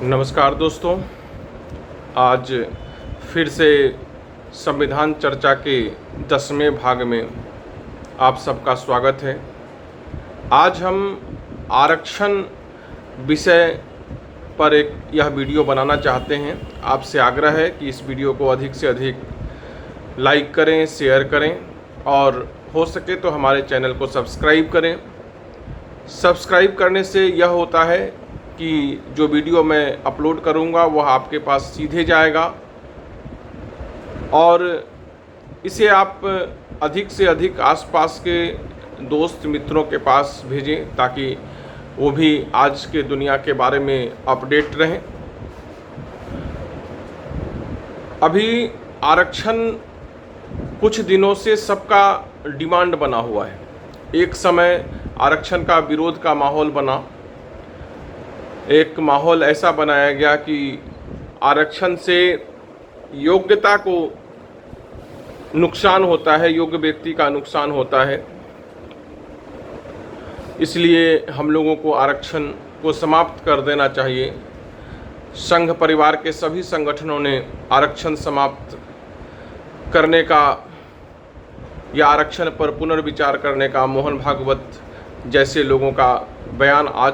नमस्कार दोस्तों, आज फिर से संविधान चर्चा के 10वें भाग में आप सबका स्वागत है। आज हम आरक्षण विषय पर यह वीडियो बनाना चाहते हैं। आपसे आग्रह है कि इस वीडियो को अधिक से अधिक लाइक करें, शेयर करें और हो सके तो हमारे चैनल को सब्सक्राइब करें। सब्सक्राइब करने से यह होता है कि जो वीडियो मैं अपलोड करूंगा वह आपके पास सीधे जाएगा और इसे आप अधिक से अधिक आसपास के दोस्त मित्रों के पास भेजें ताकि वो भी आज के दुनिया के बारे में अपडेट रहें। अभी आरक्षण कुछ दिनों से सबका डिमांड बना हुआ है। एक समय आरक्षण का विरोध का माहौल बना, एक माहौल ऐसा बनाया गया कि आरक्षण से योग्यता को नुकसान होता है, योग्य व्यक्ति का नुकसान होता है, इसलिए हम लोगों को आरक्षण को समाप्त कर देना चाहिए। संघ परिवार के सभी संगठनों ने आरक्षण समाप्त करने का या आरक्षण पर पुनर्विचार करने का, मोहन भागवत जैसे लोगों का बयान आ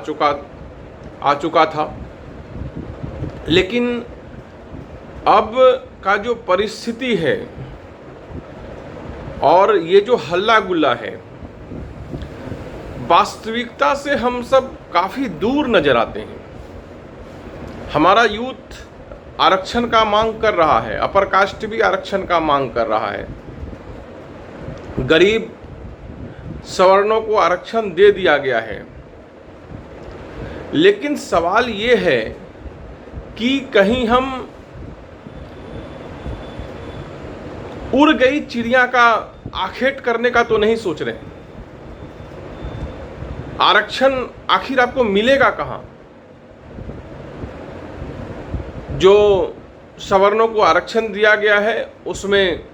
चुका था। लेकिन अब का जो परिस्थिति है और ये जो हल्ला गुल्ला है, वास्तविकता से हम सब काफ़ी दूर नजर आते हैं। हमारा यूथ आरक्षण का मांग कर रहा है, अपर कास्ट भी आरक्षण का मांग कर रहा है, गरीब सवर्णों को आरक्षण दे दिया गया है। लेकिन सवाल ये है कि कहीं हम उड़ गई चिड़िया का आखेट करने का तो नहीं सोच रहे। आरक्षण आखिर आपको मिलेगा कहाँ? जो सवर्णों को आरक्षण दिया गया है उसमें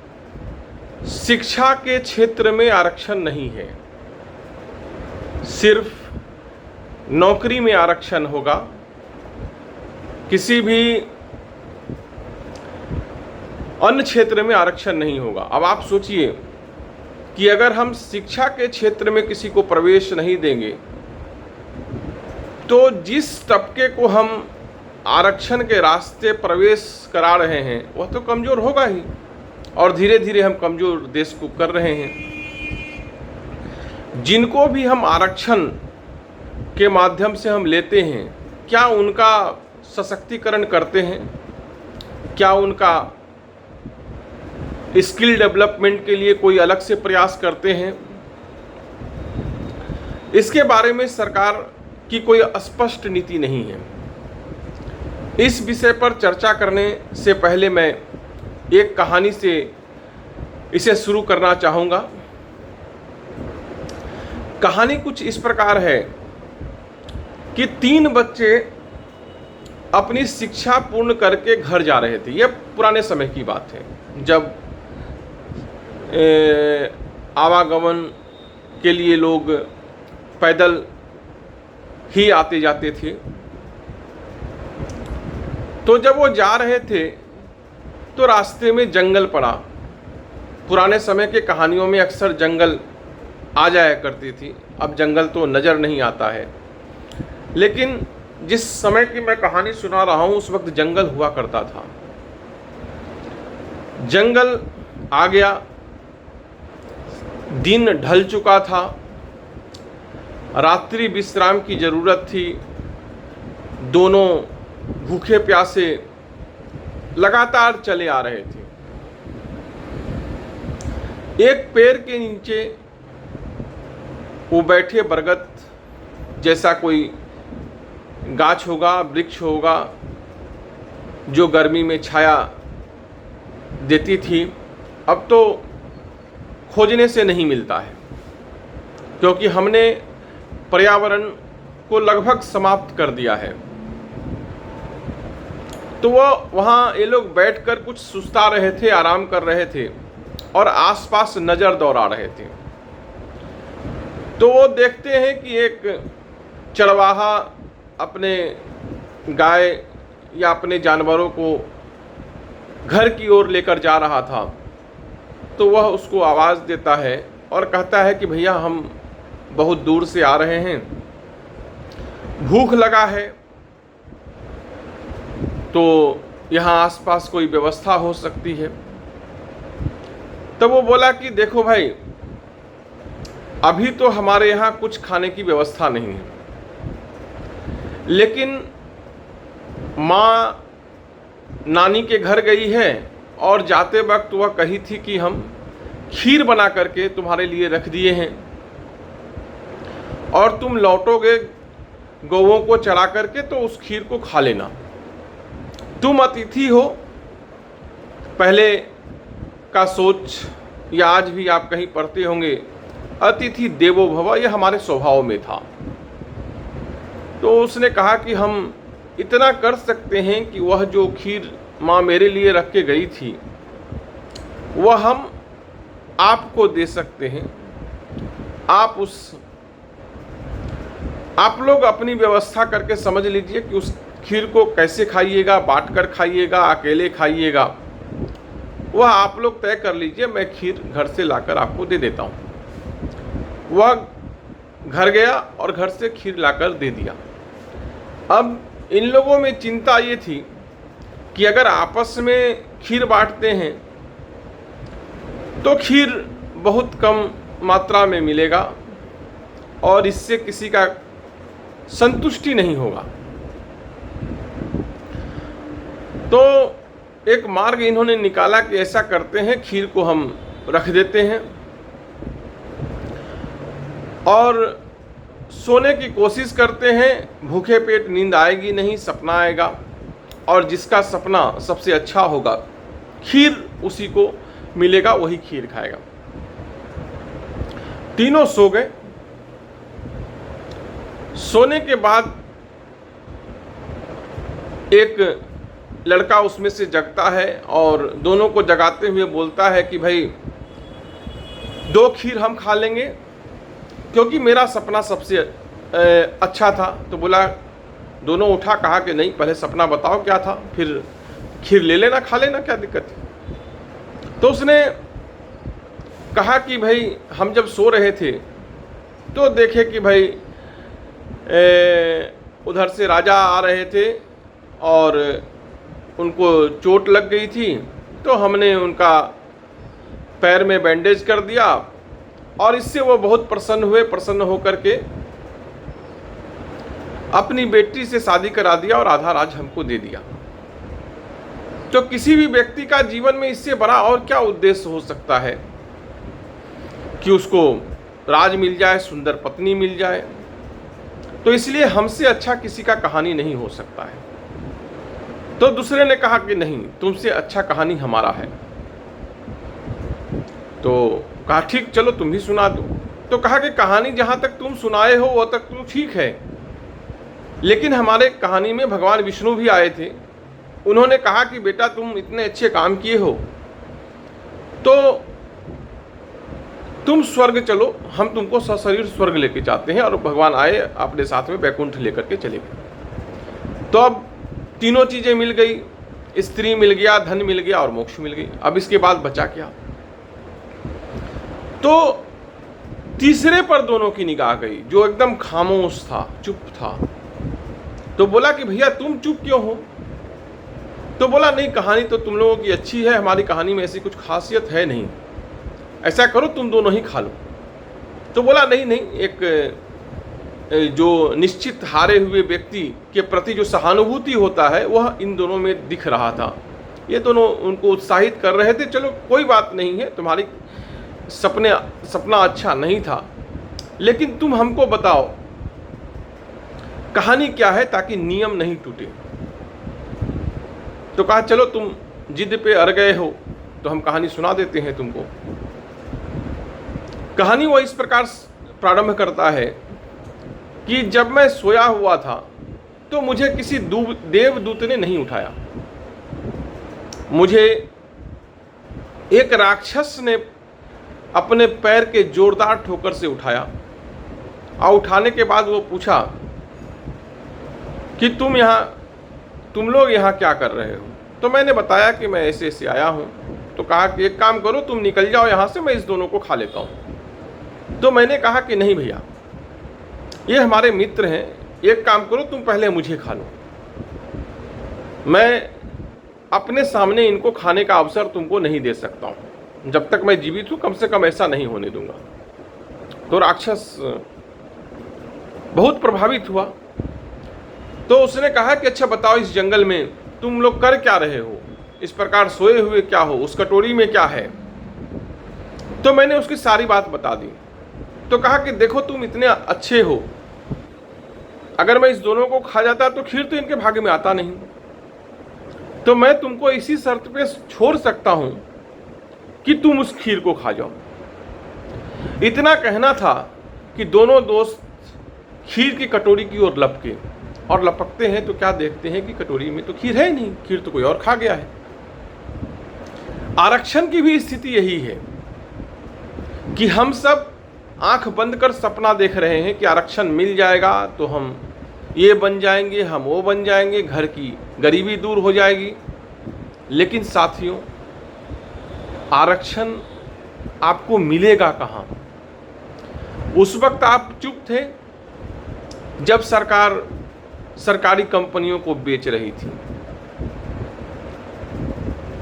शिक्षा के क्षेत्र में आरक्षण नहीं है, सिर्फ नौकरी में आरक्षण होगा। किसी भी अन्य क्षेत्र में आरक्षण नहीं होगा। अब आप सोचिए कि अगर हम शिक्षा के क्षेत्र में किसी को प्रवेश नहीं देंगे तो जिस तबके को हम आरक्षण के रास्ते प्रवेश करा रहे हैं वह तो कमज़ोर होगा ही, और धीरे धीरे हम कमज़ोर देश को कर रहे हैं। जिनको भी हम आरक्षण के माध्यम से हम लेते हैं, क्या उनका सशक्तिकरण करते हैं? क्या उनका स्किल डेवलपमेंट के लिए कोई अलग से प्रयास करते हैं? इसके बारे में सरकार की कोई स्पष्ट नीति नहीं है। इस विषय पर चर्चा करने से पहले मैं एक कहानी से इसे शुरू करना चाहूँगा। कहानी कुछ इस प्रकार है कि 3 बच्चे अपनी शिक्षा पूर्ण करके घर जा रहे थे। यह पुराने समय की बात है, जब आवागमन के लिए लोग पैदल ही आते जाते थे। तो जब वो जा रहे थे तो रास्ते में जंगल पड़ा। पुराने समय के कहानियों में अक्सर जंगल आ जाया करती थी, अब जंगल तो नज़र नहीं आता है। लेकिन जिस समय की मैं कहानी सुना रहा हूँ उस वक्त जंगल हुआ करता था। जंगल आ गया, दिन ढल चुका था, रात्रि विश्राम की ज़रूरत थी। दोनों भूखे प्यासे लगातार चले आ रहे थे। एक पेड़ के नीचे वो बैठे, बरगद जैसा कोई गाछ होगा, वृक्ष होगा जो गर्मी में छाया देती थी, अब तो खोजने से नहीं मिलता है क्योंकि हमने पर्यावरण को लगभग समाप्त कर दिया है। तो वो वहाँ ये लोग बैठकर कुछ सुस्ता रहे थे, आराम कर रहे थे और आसपास नज़र दौड़ा रहे थे। तो वो देखते हैं कि एक चरवाहा अपने गाय या अपने जानवरों को घर की ओर लेकर जा रहा था, तो वह उसको आवाज़ देता है और कहता है कि भैया हम बहुत दूर से आ रहे हैं, भूख लगा है, तो यहाँ आसपास कोई व्यवस्था हो सकती है। तब वो बोला कि देखो भाई, अभी तो हमारे यहाँ कुछ खाने की व्यवस्था नहीं है, लेकिन माँ नानी के घर गई है और जाते वक्त वह कही थी कि हम खीर बना करके तुम्हारे लिए रख दिए हैं और तुम लौटोगे गौओं को चरा करके तो उस खीर को खा लेना। तुम अतिथि हो, पहले का सोच या आज भी आप कहीं पढ़ते होंगे, अतिथि देवो भव, यह हमारे स्वभाव में था। तो उसने कहा कि हम इतना कर सकते हैं कि वह जो खीर माँ मेरे लिए रख के गई थी वह हम आपको दे सकते हैं। आप लोग अपनी व्यवस्था करके समझ लीजिए कि उस खीर को कैसे खाइएगा, बांट कर खाइएगा, अकेले खाइएगा, वह आप लोग तय कर लीजिए, मैं खीर घर से लाकर आपको दे देता हूँ। वह घर गया और घर से खीर लाकर दे दिया। अब इन लोगों में चिंता ये थी कि अगर आपस में खीर बांटते हैं तो खीर बहुत कम मात्रा में मिलेगा और इससे किसी का संतुष्टि नहीं होगा। तो एक मार्ग इन्होंने निकाला कि ऐसा करते हैं, खीर को हम रख देते हैं और सोने की कोशिश करते हैं। भूखे पेट नींद आएगी नहीं, सपना आएगा और जिसका सपना सबसे अच्छा होगा, खीर उसी को मिलेगा, वही खीर खाएगा। तीनों सो गए। सोने के बाद एक लड़का उसमें से जगता है और दोनों को जगाते हुए बोलता है कि भाई 2 खीर हम खा लेंगे क्योंकि मेरा सपना सबसे अच्छा था। तो बोला, दोनों उठा, कहा कि नहीं, पहले सपना बताओ क्या था, फिर खीर ले लेना, खा लेना, क्या दिक्कत है। तो उसने कहा कि भाई हम जब सो रहे थे तो देखे कि भाई उधर से राजा आ रहे थे और उनको चोट लग गई थी, तो हमने उनका पैर में बैंडेज कर दिया और इससे वो बहुत प्रसन्न हुए। प्रसन्न होकर के अपनी बेटी से शादी करा दिया और आधा राज हमको दे दिया। तो किसी भी व्यक्ति का जीवन में इससे बड़ा और क्या उद्देश्य हो सकता है कि उसको राज मिल जाए, सुंदर पत्नी मिल जाए। तो इसलिए हमसे अच्छा किसी का कहानी नहीं हो सकता है। तो दूसरे ने कहा कि नहीं, तुमसे अच्छा कहानी हमारा है। तो कहा ठीक, चलो तुम ही सुना दो। तो कहा कि कहानी जहाँ तक तुम सुनाए हो वह तक तो ठीक है, लेकिन हमारे कहानी में भगवान विष्णु भी आए थे। उन्होंने कहा कि बेटा तुम इतने अच्छे काम किए हो तो तुम स्वर्ग चलो, हम तुमको सशरीर स्वर्ग लेके जाते हैं। और भगवान आए, अपने साथ में बैकुंठ लेकर के चले गए। तो अब तीनों चीज़ें मिल गई, स्त्री मिल गया, धन मिल गया और मोक्ष मिल गई। अब इसके बाद बचा क्या? तो तीसरे पर दोनों की निगाह गई, जो एकदम खामोश था, चुप था। तो बोला कि भैया तुम चुप क्यों हो? तो बोला नहीं, कहानी तो तुम लोगों की अच्छी है, हमारी कहानी में ऐसी कुछ खासियत है नहीं। ऐसा करो तुम दोनों ही खा लो। तो बोला नहीं नहीं, एक जो निश्चित हारे हुए व्यक्ति के प्रति जो सहानुभूति होता है वह इन दोनों में दिख रहा था। ये दोनों उनको उत्साहित कर रहे थे, चलो कोई बात नहीं है, तुम्हारी सपना अच्छा नहीं था, लेकिन तुम हमको बताओ कहानी क्या है ताकि नियम नहीं टूटे। तो कहा चलो तुम जिद पे अड़ गए हो तो हम कहानी सुना देते हैं तुमको। कहानी वो इस प्रकार प्रारंभ करता है कि जब मैं सोया हुआ था तो मुझे किसी देवदूत ने नहीं उठाया, मुझे एक राक्षस ने अपने पैर के जोरदार ठोकर से उठाया। और उठाने के बाद वो पूछा कि तुम यहाँ तुम लोग यहाँ क्या कर रहे हो? तो मैंने बताया कि मैं ऐसे ऐसे आया हूँ। तो कहा कि एक काम करो, तुम निकल जाओ यहाँ से, मैं इस दोनों को खा लेता हूँ। तो मैंने कहा कि नहीं भैया, ये हमारे मित्र हैं, एक काम करो, तुम पहले मुझे खा लो, मैं अपने सामने इनको खाने का अवसर तुमको नहीं दे सकता हूँ, जब तक मैं जीवित हूँ कम से कम ऐसा नहीं होने दूंगा। तो राक्षस बहुत प्रभावित हुआ। तो उसने कहा कि अच्छा बताओ, इस जंगल में तुम लोग कर क्या रहे हो, इस प्रकार सोए हुए क्या हो, उस कटोरी में क्या है? तो मैंने उसकी सारी बात बता दी। तो कहा कि देखो तुम इतने अच्छे हो, अगर मैं इस दोनों को खा जाता तो खीर तो इनके भाग्य में आता नहीं, तो मैं तुमको इसी शर्त पे छोड़ सकता हूं कि तुम उस खीर को खा जाओ। इतना कहना था कि दोनों दोस्त खीर की कटोरी की ओर लपके, और लपकते हैं तो क्या देखते हैं कि कटोरी में तो खीर है नहीं, खीर तो कोई और खा गया है। आरक्षण की भी स्थिति यही है कि हम सब आंख बंद कर सपना देख रहे हैं कि आरक्षण मिल जाएगा तो हम ये बन जाएंगे, हम वो बन जाएंगे, घर की गरीबी दूर हो जाएगी। लेकिन साथियों, आरक्षण आपको मिलेगा कहाँ? उस वक्त आप चुप थे जब सरकार सरकारी कंपनियों को बेच रही थी।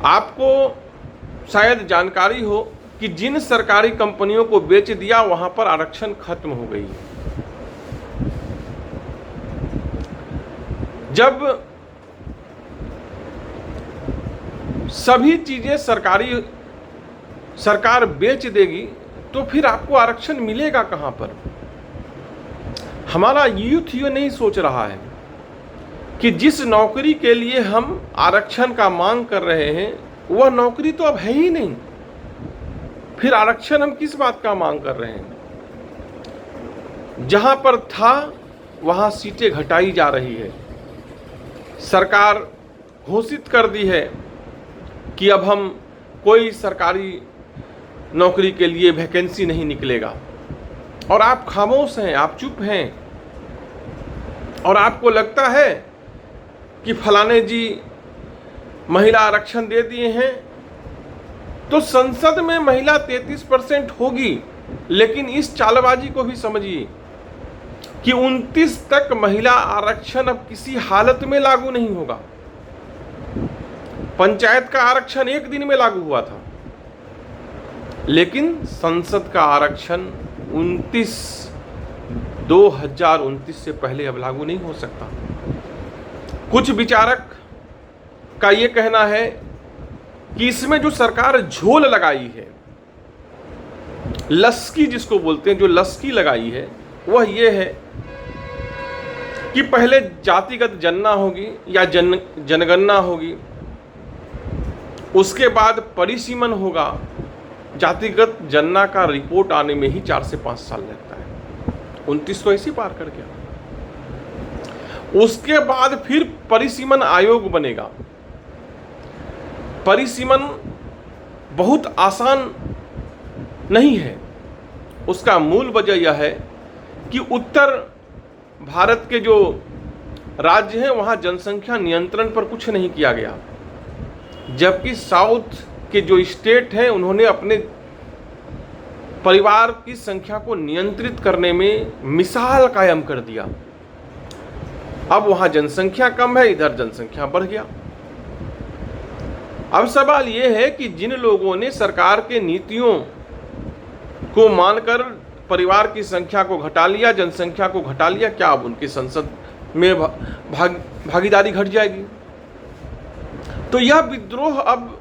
आपको शायद जानकारी हो कि जिन सरकारी कंपनियों को बेच दिया वहां पर आरक्षण खत्म हो गई। जब सभी चीजें सरकार बेच देगी तो फिर आपको आरक्षण मिलेगा कहां पर? हमारा यूथ ये नहीं सोच रहा है कि जिस नौकरी के लिए हम आरक्षण का मांग कर रहे हैं वह नौकरी तो अब है ही नहीं, फिर आरक्षण हम किस बात का मांग कर रहे हैं? जहां पर था वहां सीटें घटाई जा रही है। सरकार घोषित कर दी है कि अब हम कोई सरकारी नौकरी के लिए वैकेंसी नहीं निकलेगा, और आप खामोश हैं, आप चुप हैं, और आपको लगता है कि फलाने जी महिला आरक्षण दे दिए हैं तो संसद में महिला 33% होगी। लेकिन इस चालबाजी को भी समझिए कि 29 तक महिला आरक्षण अब किसी हालत में लागू नहीं होगा। पंचायत का आरक्षण एक दिन में लागू हुआ था, लेकिन संसद का आरक्षण 2029 से पहले अब लागू नहीं हो सकता। कुछ विचारक का यह कहना है कि इसमें जो सरकार झोल लगाई है, लस्की जिसको बोलते हैं, जो लस्की लगाई है वह यह है कि पहले जातिगत जनगणना होगी या जनगणना होगी, उसके बाद परिसीमन होगा। जातिगत जनगणना का रिपोर्ट आने में ही 4 से 5 साल लगता है, 29 तो ऐसे पार कर गया। उसके बाद फिर परिसीमन आयोग बनेगा। परिसीमन बहुत आसान नहीं है। उसका मूल वजह यह है कि उत्तर भारत के जो राज्य हैं वहां जनसंख्या नियंत्रण पर कुछ नहीं किया गया, जबकि साउथ के जो स्टेट हैं उन्होंने अपने परिवार की संख्या को नियंत्रित करने में मिसाल कायम कर दिया। अब वहां जनसंख्या कम है, इधर जनसंख्या बढ़ गया। अब सवाल यह है कि जिन लोगों ने सरकार के नीतियों को मानकर परिवार की संख्या को घटा लिया, जनसंख्या को घटा लिया, क्या अब उनकी संसद में भागीदारी घट जाएगी? तो यह विद्रोह अब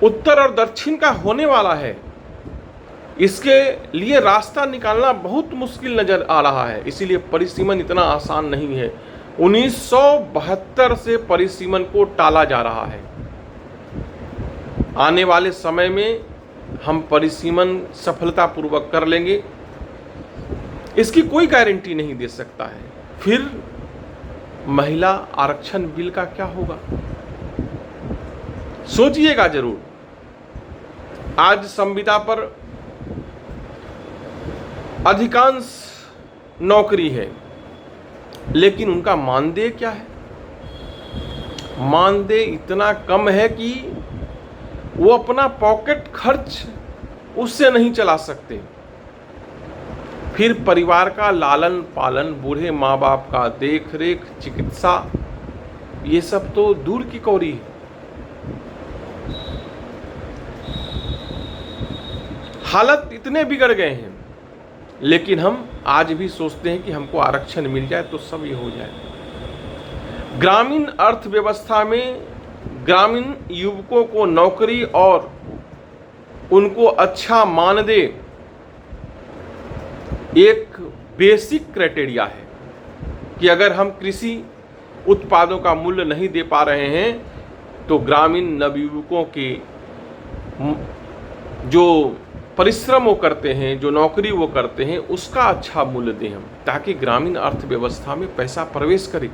उत्तर और दक्षिण का होने वाला है। इसके लिए रास्ता निकालना बहुत मुश्किल नजर आ रहा है, इसीलिए परिसीमन इतना आसान नहीं है। 1972 से परिसीमन को टाला जा रहा है। आने वाले समय में हम परिसीमन सफलतापूर्वक कर लेंगे, इसकी कोई गारंटी नहीं दे सकता है। फिर महिला आरक्षण बिल का क्या होगा, सोचिएगा जरूर। आज संविदा पर अधिकांश नौकरी है, लेकिन उनका मानदेय क्या है? मानदेय इतना कम है कि वो अपना पॉकेट खर्च उससे नहीं चला सकते। फिर परिवार का लालन पालन, बूढ़े माँ बाप का देख रेख, चिकित्सा, ये सब तो दूर की कौरी है। हालत इतने बिगड़ गए हैं, लेकिन हम आज भी सोचते हैं कि हमको आरक्षण मिल जाए तो सब ये हो जाए। ग्रामीण अर्थव्यवस्था में ग्रामीण युवकों को नौकरी और उनको अच्छा मानदेय एक बेसिक क्राइटेरिया है कि अगर हम कृषि उत्पादों का मूल्य नहीं दे पा रहे हैं तो ग्रामीण नवयुवकों के जो परिश्रम वो करते हैं, जो नौकरी वो करते हैं, उसका अच्छा मूल्य दें हम, ताकि ग्रामीण अर्थव्यवस्था में पैसा प्रवेश करे।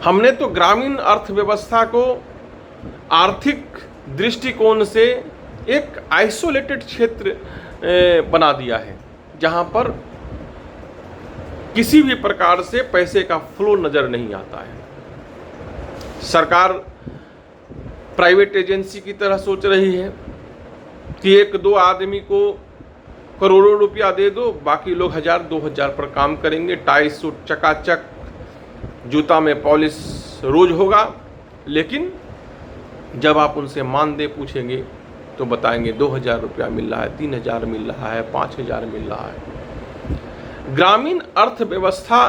हमने तो ग्रामीण अर्थव्यवस्था को आर्थिक दृष्टिकोण से एक आइसोलेटेड क्षेत्र बना दिया है, जहां पर किसी भी प्रकार से पैसे का फ्लो नजर नहीं आता है। सरकार प्राइवेट एजेंसी की तरह सोच रही है कि एक दो आदमी को करोड़ों रुपया दे दो, बाकी लोग 1000-2000 पर काम करेंगे, टाई सूट चकाचक, जूता में पॉलिश रोज होगा। लेकिन जब आप उनसे मानदेय पूछेंगे तो बताएंगे 2000 रुपया मिल रहा है, 3000 मिल रहा है, 5000 मिल रहा है। ग्रामीण अर्थव्यवस्था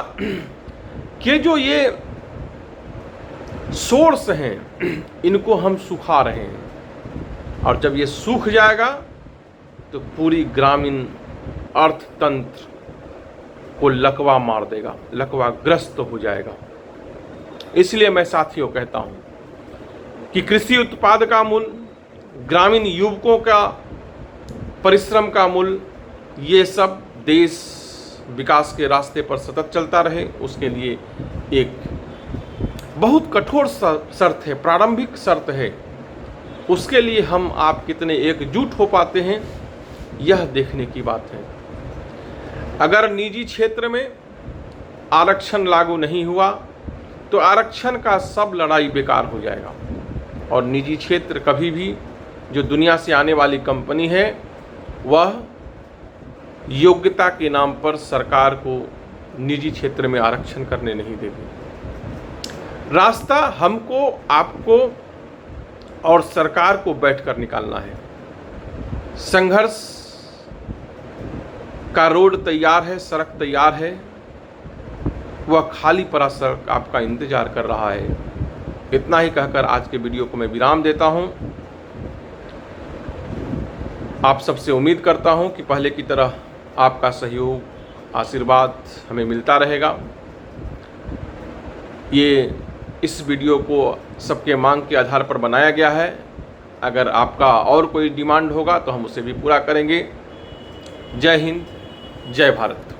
के जो ये सोर्स हैं, इनको हम सुखा रहे हैं, और जब ये सूख जाएगा तो पूरी ग्रामीण अर्थतंत्र को लकवा मार देगा, लकवाग्रस्त हो जाएगा। इसलिए मैं साथियों कहता हूं कि कृषि उत्पाद का मूल्य, ग्रामीण युवकों का परिश्रम का मूल्य, ये सब देश विकास के रास्ते पर सतत चलता रहे, उसके लिए एक बहुत कठोर शर्त है, प्रारंभिक शर्त है। उसके लिए हम आप कितने एकजुट हो पाते हैं, यह देखने की बात है। अगर निजी क्षेत्र में आरक्षण लागू नहीं हुआ तो आरक्षण का सब लड़ाई बेकार हो जाएगा, और निजी क्षेत्र कभी भी, जो दुनिया से आने वाली कंपनी है, वह योग्यता के नाम पर सरकार को निजी क्षेत्र में आरक्षण करने नहीं देगी। रास्ता हमको, आपको और सरकार को बैठकर निकालना है। संघर्ष का रोड तैयार है, सड़क तैयार है, वह खाली पड़ा सड़क आपका इंतजार कर रहा है। इतना ही कहकर आज के वीडियो को मैं विराम देता हूं। आप सबसे उम्मीद करता हूं कि पहले की तरह आपका सहयोग, आशीर्वाद हमें मिलता रहेगा। इस वीडियो को सबके मांग के आधार पर बनाया गया है। अगर आपका और कोई डिमांड होगा तो हम उसे भी पूरा करेंगे। जय हिंद, जय भारत।